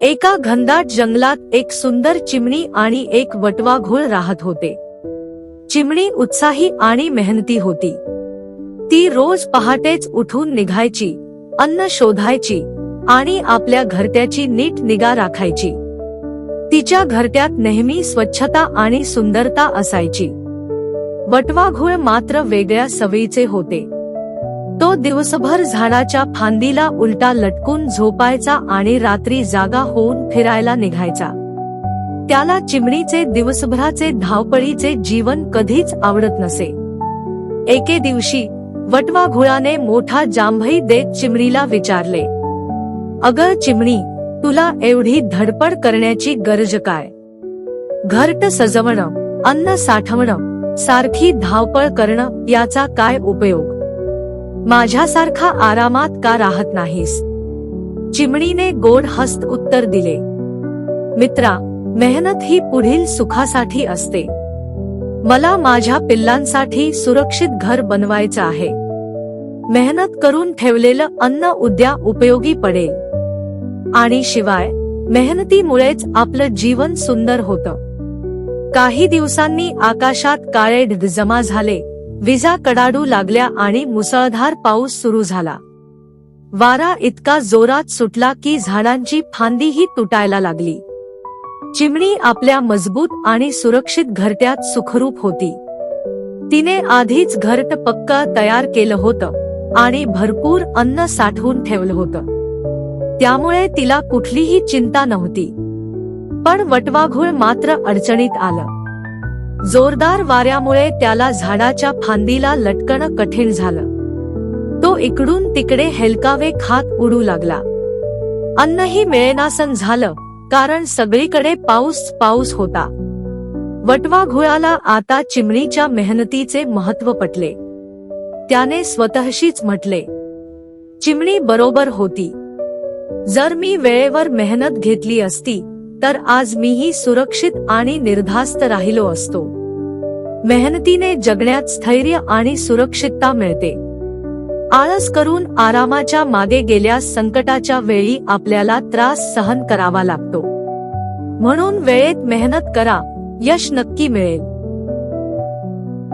एका घनदाट जंगलात एक सुंदर चिमणी आणि एक वटवाघूळ राहत होते. चिमणी उत्साही आणि मेहनती होती. ती रोज पहाटेच उठून निघायची, अन्न शोधायची आणि आपल्या घरट्याची नीट निगा राखायची. तिच्या घरट्यात नेहमी स्वच्छता आणि सुंदरता असायची. वटवाघूळ मात्र वेगळ्या सवयीचे होते. तो दिवसभर झाडाच्या फांदीला उलटा लटकून झोपायचा आणि रात्री जागा होऊन फिरायला निघायचा. त्याला चिमणीचे दिवसभराचे धावपळीचे जीवन कधीच आवडत नसे. एके दिवशी वटवाघुळाने मोठा जांभई देत चिमणीला विचारले, "अगं चिमणी, तुला एवढी धडपड करण्याची गरज काय? घरट सजवणं, अन्न साठवणं, सारखी धावपळ करणं याचा काय उपयोग? माझ्यासारखा आरामात का राहत नाहीस?" चिमणीने गोड हसत उत्तर दिले, "मित्रा, मेहनत ही पुढील सुखासाठी असते. मला माझ्या पिल्लांसाठी सुरक्षित घर बनवायचं आहे. मेहनत करून ठेवलेलं अन्न उद्या उपयोगी पडेल. आणि शिवाय मेहनतीमुळेच आपलं जीवन सुंदर होतं." काही दिवसांनी आकाशात काळे ढग जमा झाले, विजा कडाडू लागल्या आणि मुसळधार पाऊस सुरू झाला. वारा इतका जोरात सुटला की झाडांची फांदीही तुटायला लागली. चिमणी आपल्या मजबूत आणि सुरक्षित घरट्यात सुखरूप होती. तिने आधीच घरट पक्का तयार केलं होतं आणि भरपूर अन्न साठवून ठेवलं होतं. त्यामुळे तिला कुठलीही चिंता नव्हती. पण वटवाघूळ मात्र अडचणीत आलं. जोरदार वाऱ्यामुळे त्याला झाडाच्या फांदीला लटकणं कठीण झालं. तो इकडून तिकडे हेलकावे खात उडू लागला. अन्नही मिळेनासं झालं, कारण सगळीकडे पाऊस होता. वटवाघुळाला आता चिमणीच्या मेहनतीचे महत्त्व पटले. त्याने स्वतःशीच म्हटले, "चिमणी बरोबर होती. जर मी वेळेवर मेहनत घेतली असती तर आज मीही सुरक्षित आणि निर्धास्त राहिलो असतो." मेहनतीने जगण्यात स्थैर्य आणि सुरक्षितता मिळते. आळस करून आरामाच्या मागे गेल्यास संकटाच्या वेळी आपल्याला त्रास सहन करावा लागतो. म्हणून वेळेत मेहनत करा, यश नक्की मिळेल.